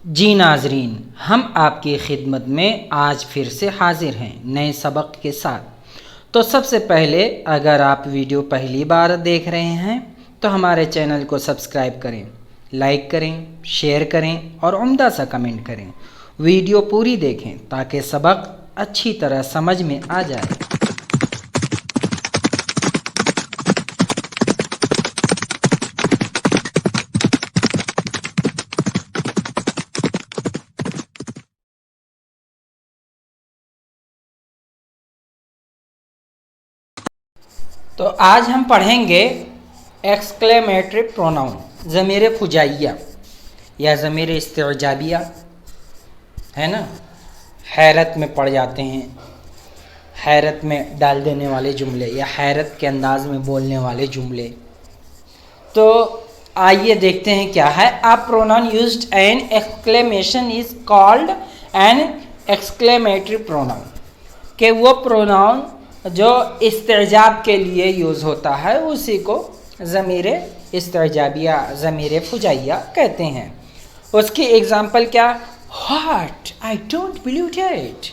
जी नाजरीन, हम आपकी खिदमत में आज फिर से हाजिर हैं नए सबक के साथ। तो सबसे पहले अगर आप वीडियो पहली बार देख रहे हैं तो हमारे चैनल को सब्सक्राइब करें, लाइक करें, शेयर करें और उम्दा सा कमेंट करें। वीडियो पूरी देखें ताकि सबक अच्छी तरह समझ में आ जाए। तो आज हम पढ़ेंगे एक्सक्लेमेटरी प्रोनाउन, ज़मीर फुजाइया या ज़मीर इस्तिजाबिया, है ना। हैरत में पड़ जाते हैं, हैरत में डाल देने वाले जुमले या हैरत के अंदाज में बोलने वाले जुमले। तो आइए देखते हैं क्या है। A pronoun used an exclamation is called an exclamatory pronoun, कि वो प्रोनाउन जो इस्तेजाब के लिए यूज़ होता है उसी को ज़मीर इस्तेजाबिया, ज़मीर फुजाइया कहते हैं। उसकी एग्ज़ाम्पल क्या? What, I don't believe it,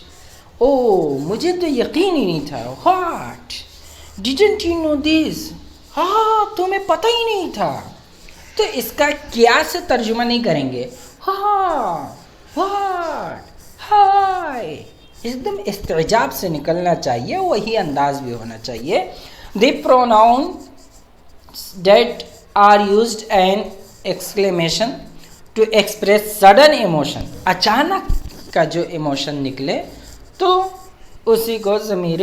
oh मुझे तो यकीन ही नहीं था। What, didn't you know this, हाँ तुम्हें पता ही नहीं था। तो इसका क्या से तर्जुमा नहीं करेंगे। हाँ, व्हाट, हाय, एकदम इस्तेजाब से निकलना चाहिए, वही अंदाज भी होना चाहिए। The pronoun that are used an exclamation to express sudden emotion, अचानक का जो इमोशन निकले तो उसी को ज़मीर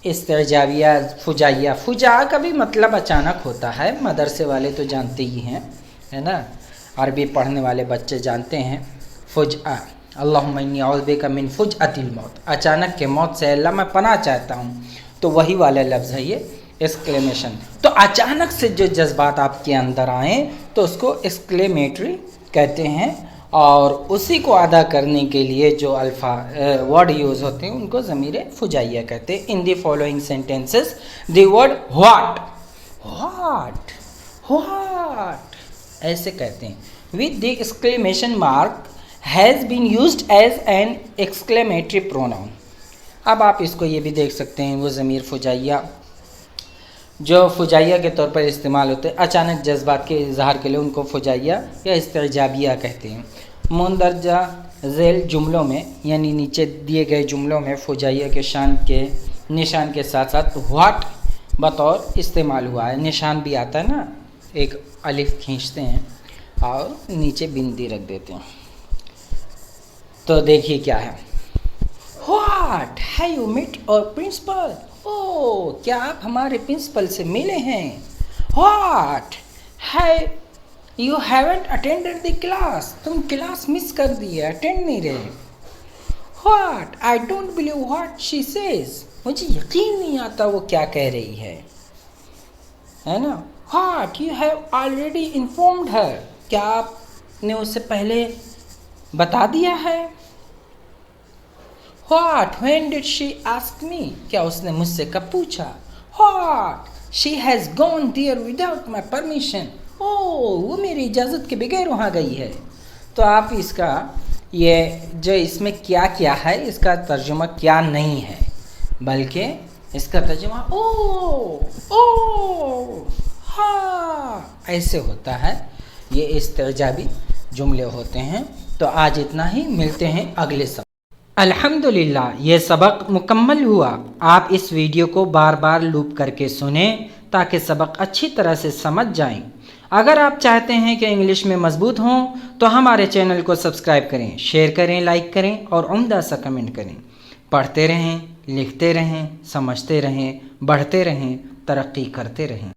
इस्तेजाबिया, फुजाइया, फुजा का भी मतलब अचानक होता है, मदरसे वाले तो जानते ही हैं, है ना। अरबी पढ़ने वाले बच्चे जानते हैं। फुजा, अल्लाहुम्मा इन्नी औज़ु बिका मिन फुजअतिल मौत, अचानक के मौत से अल्लाह मैं पनाह चाहता हूँ। तो वही वाला लफ्ज़ है ये एक्सक्लेमेशन। तो अचानक से जो जज्बात आपके अंदर आए तो उसको एक्सक्लेमेटरी कहते हैं, और उसी को अदा करने के लिए जो वर्ड यूज़ होते हैं उनको ज़मीर फुजाइया कहते हैं। In the following sentences the word what, what, what ऐसे कहते हैं with the exclamation mark has been used as an exclamatory pronoun. अब आप इसको ये भी देख सकते हैं, वो ज़मीर फुजाइया जो फुजाइया के तौर पर इस्तेमाल होते हैं अचानक जज्बात के इजहार के लिए, उनको फुजाइया या इस्तेजाबिया कहते हैं। मुंदरजा झैल जुमलों में यानी नीचे दिए गए जुमलों में फुजाइया के शान के निशान के साथ साथ व्हाट बतौर इस्तेमाल हुआ है। निशान भी आता है ना, एक अलिफ खींचते हैं और नीचे बिंदी रख देते हैं। तो देखिए क्या है। What, have you meet our principal, oh क्या आप हमारे प्रिंसिपल से मिले हैं। What, have you haven't attended the class, तुम क्लास मिस कर दिए, अटेंड नहीं रहे। What, I don't believe what she says, मुझे यकीन नहीं आता वो क्या कह रही है ना। What, you have already informed her, क्या आपने उससे पहले बता दिया है। What, when did she ask me, क्या उसने मुझसे कब पूछा। What, she has gone there without my permission, वो मेरी इजाज़त के बगैर वहाँ गई है। तो आप इसका ये जो इसमें क्या क्या है इसका तर्जुमा क्या नहीं है, बल्कि इसका तर्जुमा ओ हाँ ऐसे होता है। ये इस्तेजाबी जुमले होते हैं। तो आज इतना ही, मिलते हैं अगले सबक। अल्हम्दुलिल्लाह, ये सबक मुकम्मल हुआ। आप इस वीडियो को बार बार लूप करके सुनें ताकि सबक अच्छी तरह से समझ जाएं। अगर आप चाहते हैं कि इंग्लिश में मजबूत हों तो हमारे चैनल को सब्सक्राइब करें, शेयर करें, लाइक करें और उम्दा सा कमेंट करें। पढ़ते रहें, लिखते रहें, समझते रहें, बढ़ते रहें, तरक्की करते रहें।